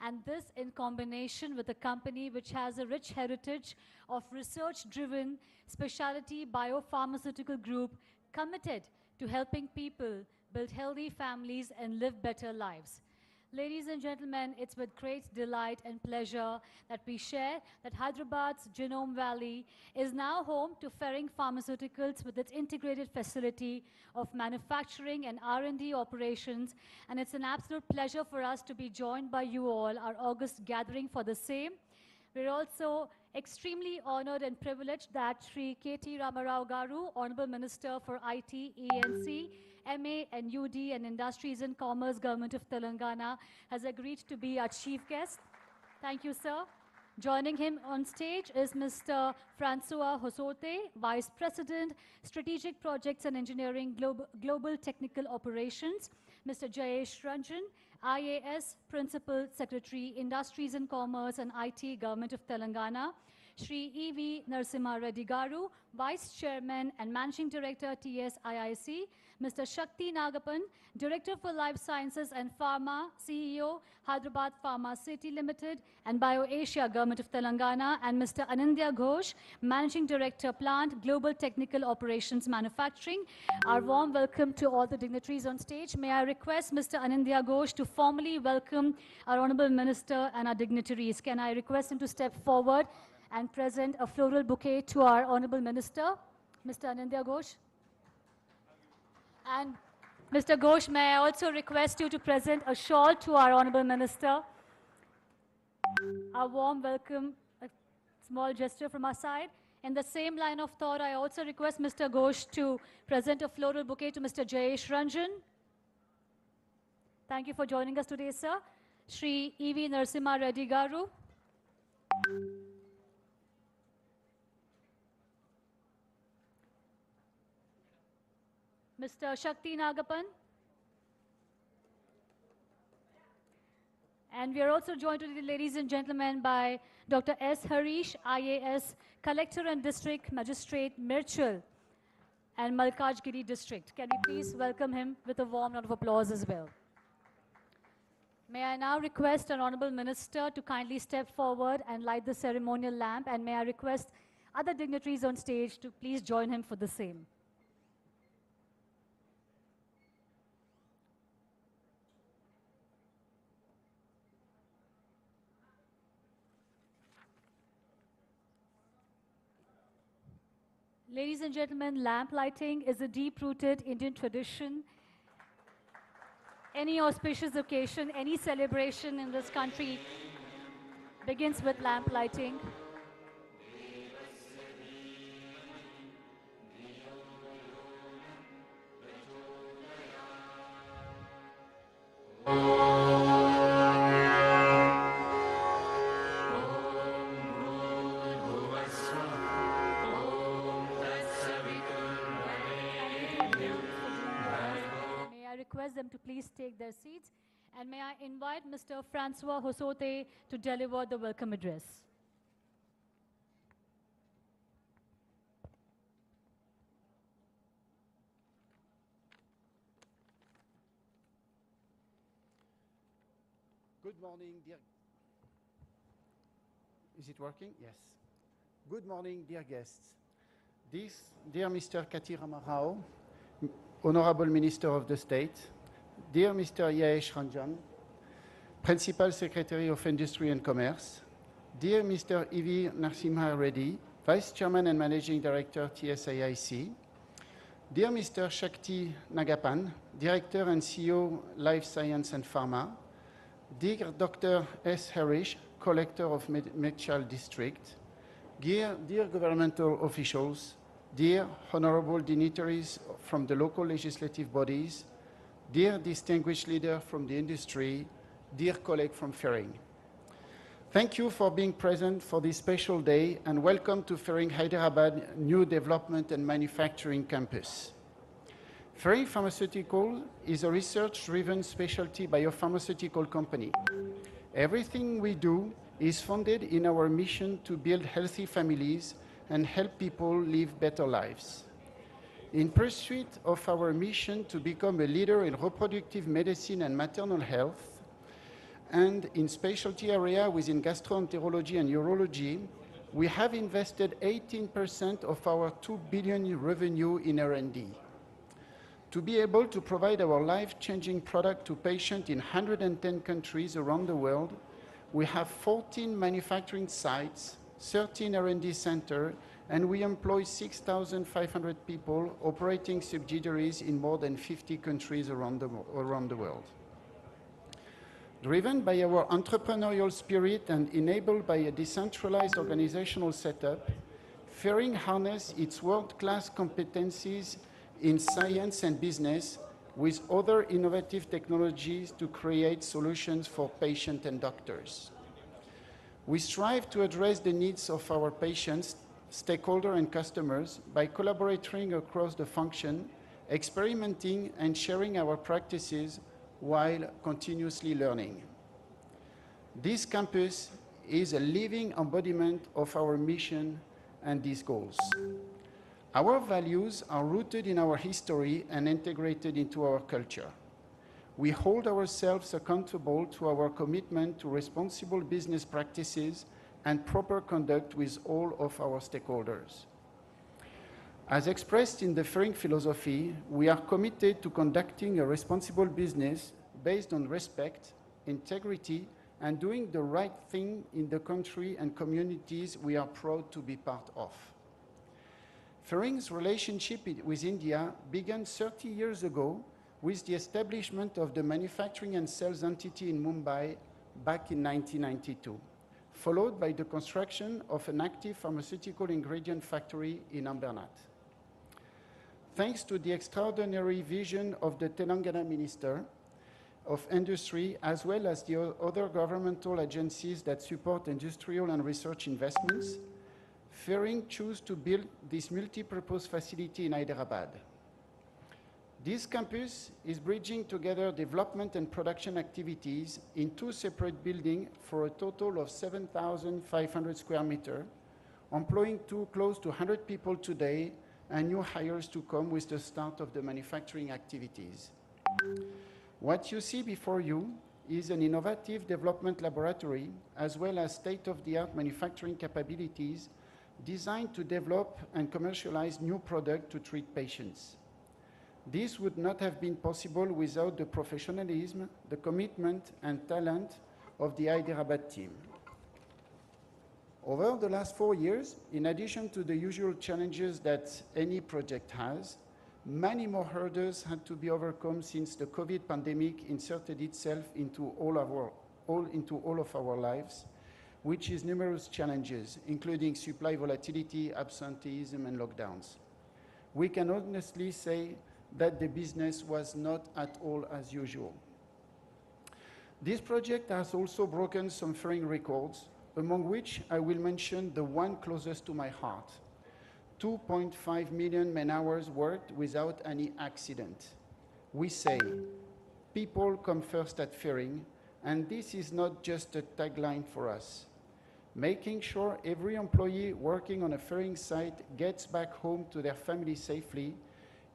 and this in combination with a company which has a rich heritage of research-driven specialty biopharmaceutical group committed to helping people build healthy families and live better lives. Ladies and gentlemen, it's with great delight and pleasure that we share that Hyderabad's Genome Valley is now home to Ferring Pharmaceuticals with its integrated facility of manufacturing and R&D operations. And it's an absolute pleasure for us to be joined by you all, our August gathering for the same. We're also extremely honored and privileged that Sri KT Ramarao Garu, Honorable Minister for IT, ENC, MA and UD and Industries and Commerce, Government of Telangana, has agreed to be our chief guest. Thank you, sir. Joining him on stage is Mr. Francois Hosote, Vice President, Strategic Projects and Engineering, Global Technical Operations, Mr. Jayesh Ranjan, IAS, Principal Secretary, Industries and Commerce and IT, Government of Telangana, Shri E.V. Narasimha Reddy Garu, Vice Chairman and Managing Director, TSIIC, Mr. Shakti Nagapan, Director for Life Sciences and Pharma, CEO, Hyderabad Pharma City Limited and BioAsia, Government of Telangana, and Mr. Anindya Ghosh, Managing Director, Plant, Global Technical Operations Manufacturing. Our warm welcome to all the dignitaries on stage. May I request Mr. Anindya Ghosh to formally welcome our Honorable Minister and our dignitaries. Can I request him to step forward and present a floral bouquet to our Honorable Minister, Mr. Anindya Ghosh. And Mr. Ghosh, may I also request you to present a shawl to our Honorable Minister. A warm welcome, a small gesture from our side. In the same line of thought, I also request Mr. Ghosh to present a floral bouquet to Mr. Jayesh Ranjan. Thank you for joining us today, sir. Shri E.V. Narasimha Reddy Garu. Mr. Shakti Nagapan. And we are also joined today, ladies and gentlemen, by Dr. S. Harish, IAS, Collector and District Magistrate, Mirchal and Malkajgiri District. Can we please welcome him with a warm round of applause as well. May I now request an Honorable Minister to kindly step forward and light the ceremonial lamp, and may I request other dignitaries on stage to please join him for the same. Ladies and gentlemen, lamp lighting is a deep-rooted Indian tradition. Any auspicious occasion, any celebration in this country begins with lamp lighting. Them to please take their seats, and may I invite Mr. Francois Hosote to deliver the welcome address. Good morning, dear. Is it working? Yes. Good morning, dear guests. Dear Mr. KT Ramarao, Honorable Minister of the State, dear Mr. Jayesh Ranjan, Principal Secretary of Industry and Commerce, dear Mr. E.V. Narasimha Reddy, Vice Chairman and Managing Director, TSIIC, dear Mr. Shakti Nagapan, Director and CEO, Life Science and Pharma, dear Dr. S. Harish, Collector of Mirchal District, dear governmental officials, dear honorable dignitaries from the local legislative bodies, dear distinguished leader from the industry, dear colleague from Ferring. Thank you for being present for this special day, and welcome to Ferring Hyderabad New Development and Manufacturing Campus. Ferring Pharmaceutical is a research-driven specialty biopharmaceutical company. Everything we do is founded in our mission to build healthy families and help people live better lives. In pursuit of our mission to become a leader in reproductive medicine and maternal health, And in specialty area within gastroenterology and urology, we have invested 18% of our 2 billion revenue in R&D. To be able to provide our life-changing product to patients in 110 countries around the world, we have 14 manufacturing sites, 13 R&D centers, and we employ 6,500 people operating subsidiaries in more than 50 countries around the world. Driven by our entrepreneurial spirit and enabled by a decentralized organizational setup, Ferring harnesses its world-class competencies in science and business with other innovative technologies to create solutions for patients and doctors. We strive to address the needs of our patients, stakeholders, and customers by collaborating across the function, experimenting and sharing our practices while continuously learning. This campus is a living embodiment of our mission and these goals. Our values are rooted in our history and integrated into our culture. We hold ourselves accountable to our commitment to responsible business practices and proper conduct with all of our stakeholders. As expressed in the Ferring philosophy, we are committed to conducting a responsible business based on respect, integrity, and doing the right thing in the country and communities we are proud to be part of. Ferring's relationship with India began 30 years ago with the establishment of the manufacturing and sales entity in Mumbai back in 1992, followed by the construction of an active pharmaceutical ingredient factory in Ambernath. Thanks to the extraordinary vision of the Telangana Minister of Industry, as well as the other governmental agencies that support industrial and research investments, Ferring chose to build this multi-purpose facility in Hyderabad. This campus is bridging together development and production activities in two separate buildings for a total of 7,500 square meters, employing close to 100 people today and new hires to come with the start of the manufacturing activities. What you see before you is an innovative development laboratory as well as state-of-the-art manufacturing capabilities designed to develop and commercialize new products to treat patients. This would not have been possible without the professionalism, the commitment, and talent of the Hyderabad team. Over the last 4 years, in addition to the usual challenges that any project has, many more hurdles had to be overcome since the COVID pandemic inserted itself into all of our lives, which is numerous challenges, including supply volatility, absenteeism, and lockdowns. We can honestly say that the business was not at all as usual. This project has also broken some Ferring records, among which I will mention the one closest to my heart. 2.5 million man-hours worked without any accident. We say, people come first at Ferring, and this is not just a tagline for us. Making sure every employee working on a Ferring site gets back home to their family safely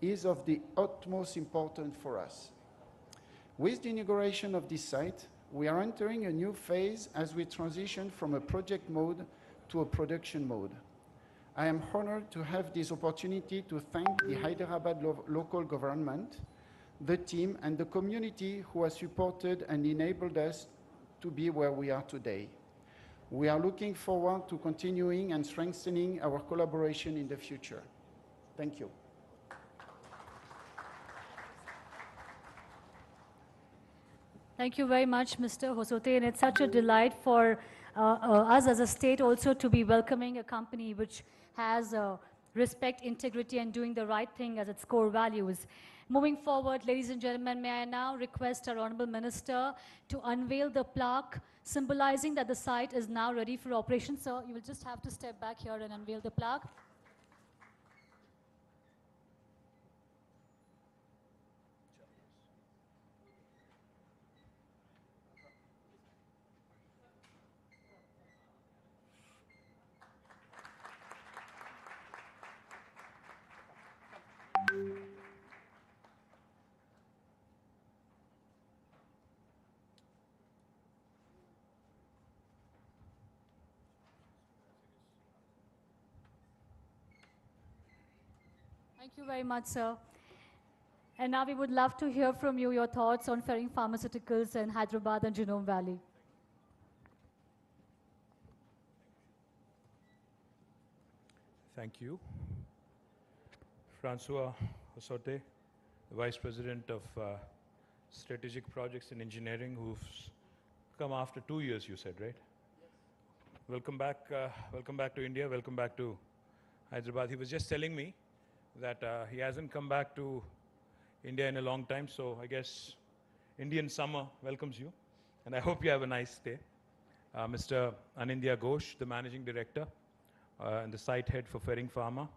is of the utmost importance for us. With the inauguration of this site, we are entering a new phase as we transition from a project mode to a production mode. I am honored to have this opportunity to thank the Hyderabad local government, the team, and the community who has supported and enabled us to be where we are today. We are looking forward to continuing and strengthening our collaboration in the future. Thank you. Thank you very much, Mr. Hosote, and it's such a delight for us as a state also to be welcoming a company which has respect, integrity, and doing the right thing as its core values. Moving forward, ladies and gentlemen, may I now request our Honorable Minister to unveil the plaque symbolizing that the site is now ready for operation. So you will just have to step back here and unveil the plaque. Thank you very much, sir. And now we would love to hear from you your thoughts on Ferring Pharmaceuticals in Hyderabad and Genome Valley. Thank you. Francois Osote, the Vice President of Strategic Projects and Engineering, who's come after 2 years, you said, right? Yes. Welcome back to India, welcome back to Hyderabad. He was just telling me that he hasn't come back to India in a long time, so I guess Indian summer welcomes you, and I hope you have a nice stay. Mr. Anindya Ghosh, the Managing Director and the site head for Ferring Pharma,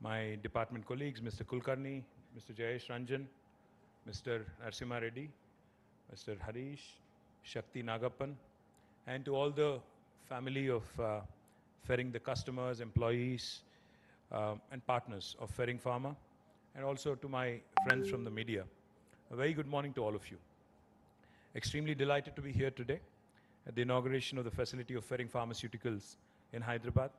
my department colleagues, Mr. Kulkarni, Mr. Jayesh Ranjan, Mr. Narsimha Reddy, Mr. Harish, Shakti Nagappan, and to all the family of Ferring, the customers, employees, and partners of Ferring Pharma, and also to my friends from the media. A very good morning to all of you. Extremely delighted to be here today at the inauguration of the facility of Ferring Pharmaceuticals in Hyderabad,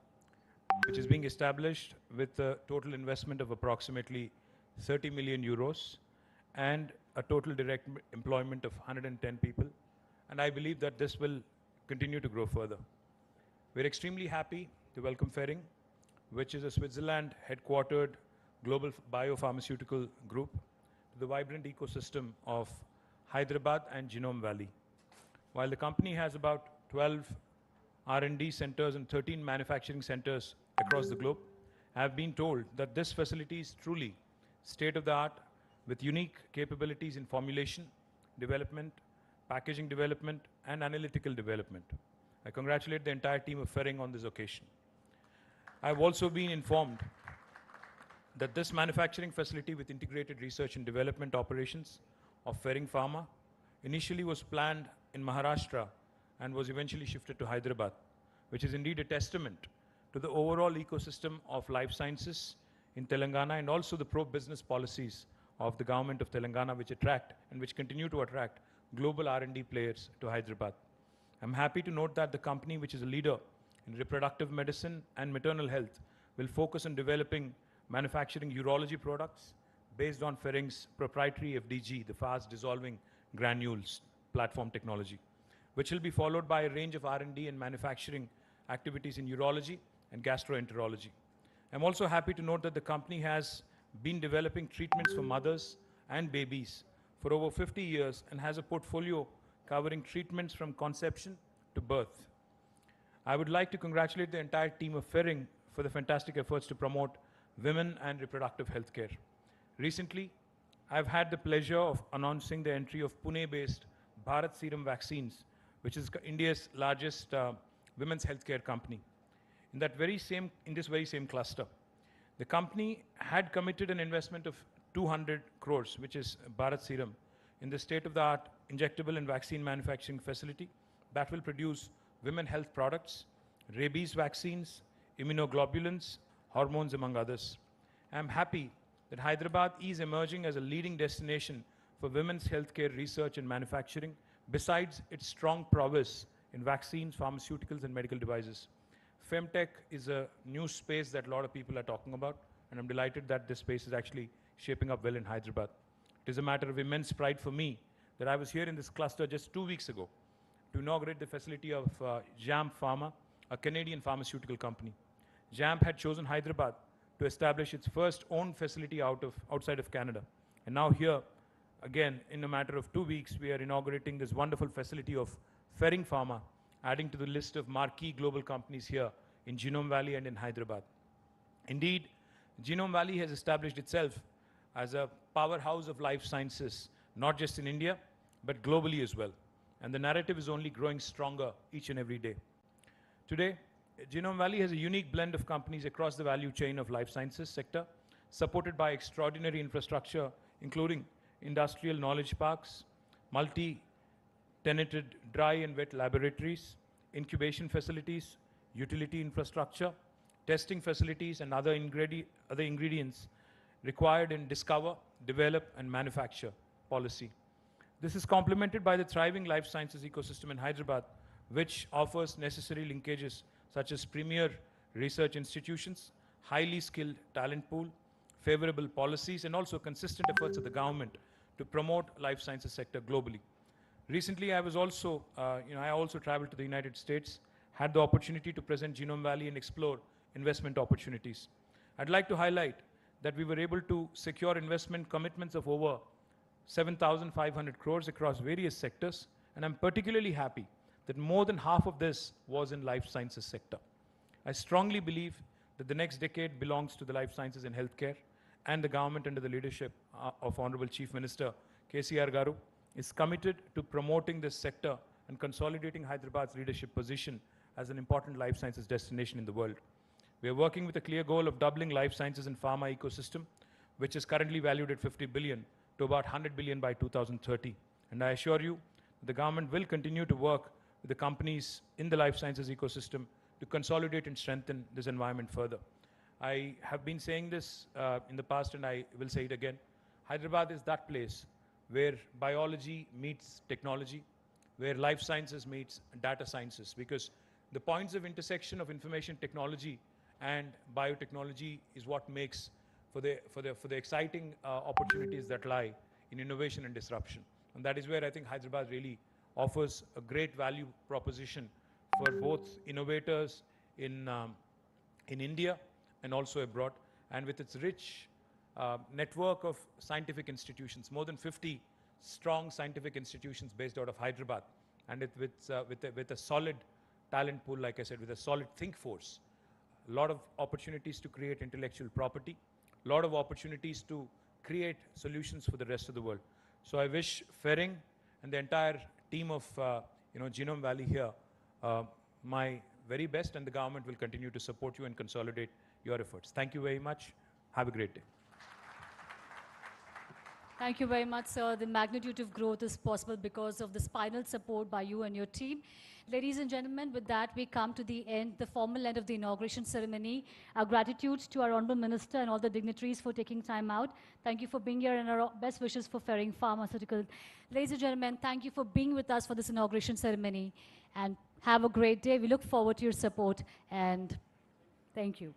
which is being established with a total investment of approximately 30 million euros and a total direct employment of 110 people. And I believe that this will continue to grow further. We're extremely happy to welcome Ferring, which is a Switzerland headquartered global biopharmaceutical group, to the vibrant ecosystem of Hyderabad and Genome Valley. While the company has about 12 R&D centers and 13 manufacturing centers across the globe, I have been told that this facility is truly state-of-the-art with unique capabilities in formulation, development, packaging development, and analytical development. I congratulate the entire team of Ferring on this occasion. I've also been informed that this manufacturing facility with integrated research and development operations of Ferring Pharma initially was planned in Maharashtra and was eventually shifted to Hyderabad, which is indeed a testament to the overall ecosystem of life sciences in Telangana and also the pro-business policies of the government of Telangana, which attract and which continue to attract global R&D players to Hyderabad. I'm happy to note that the company, which is a leader in reproductive medicine and maternal health, will focus on developing manufacturing urology products based on Ferring's proprietary FDG, the fast dissolving granules platform technology, which will be followed by a range of R&D and manufacturing activities in urology and gastroenterology. I'm also happy to note that the company has been developing treatments for mothers and babies for over 50 years and has a portfolio covering treatments from conception to birth. I would like to congratulate the entire team of Ferring for the fantastic efforts to promote women and reproductive health care. Recently, I've had the pleasure of announcing the entry of Pune-based Bharat Serum Vaccines, which is India's largest women's healthcare company. In this very same cluster, the company had committed an investment of 200 crores, which is Bharat Serum, in the state-of-the-art injectable and vaccine manufacturing facility that will produce women health products, rabies vaccines, immunoglobulins, hormones, among others. I'm happy that Hyderabad is emerging as a leading destination for women's healthcare research and manufacturing, besides its strong prowess in vaccines, pharmaceuticals, and medical devices. Femtech is a new space that a lot of people are talking about, and I'm delighted that this space is actually shaping up well in Hyderabad. It is a matter of immense pride for me that I was here in this cluster just 2 weeks ago to inaugurate the facility of JAMP Pharma, a Canadian pharmaceutical company. JAMP had chosen Hyderabad to establish its first own facility outside of Canada. And now here, again, in a matter of 2 weeks, we are inaugurating this wonderful facility of Ferring Pharma, adding to the list of marquee global companies here in Genome Valley and in Hyderabad. Indeed, Genome Valley has established itself as a powerhouse of life sciences, not just in India, but globally as well. And the narrative is only growing stronger each and every day. Today, Genome Valley has a unique blend of companies across the value chain of life sciences sector, supported by extraordinary infrastructure, including industrial knowledge parks, multi-tenanted dry and wet laboratories, incubation facilities, utility infrastructure, testing facilities, and other ingredients required in discover, develop, and manufacture policy. This is complemented by the thriving life sciences ecosystem in Hyderabad, which offers necessary linkages such as premier research institutions, highly skilled talent pool, favorable policies, and also consistent efforts of the government to promote life sciences sector globally. Recently, I also traveled to the United States, had the opportunity to present Genome Valley and explore investment opportunities. I'd like to highlight that we were able to secure investment commitments of over 7,500 crores across various sectors, and I'm particularly happy that more than half of this was in life sciences sector. I strongly believe that the next decade belongs to the life sciences and healthcare, and the government under the leadership of Honorable Chief Minister KTR Garu is committed to promoting this sector and consolidating Hyderabad's leadership position as an important life sciences destination in the world. We are working with a clear goal of doubling life sciences and pharma ecosystem, which is currently valued at 50 billion to about 100 billion by 2030. And I assure you, the government will continue to work with the companies in the life sciences ecosystem to consolidate and strengthen this environment further. I have been saying this in the past, and I will say it again. Hyderabad is that place where biology meets technology, where life sciences meets data sciences, because the points of intersection of information technology and biotechnology is what makes for the exciting opportunities that lie in innovation and disruption. And that is where I think Hyderabad really offers a great value proposition for both innovators in India and also abroad. And with its rich network of scientific institutions, more than 50 strong scientific institutions based out of Hyderabad, and with a solid talent pool, like I said, with a solid think force, a lot of opportunities to create intellectual property, a lot of opportunities to create solutions for the rest of the world. So I wish Ferring and the entire team of Genome Valley here my very best, and the government will continue to support you and consolidate your efforts. Thank you very much. Have a great day. Thank you very much, sir. The magnitude of growth is possible because of the spinal support by you and your team. Ladies and gentlemen, with that, we come to the end, the formal end of the inauguration ceremony. Our gratitude to our Honorable Minister and all the dignitaries for taking time out. Thank you for being here, and our best wishes for Ferring Pharmaceutical. Ladies and gentlemen, thank you for being with us for this inauguration ceremony. And have a great day. We look forward to your support, and thank you.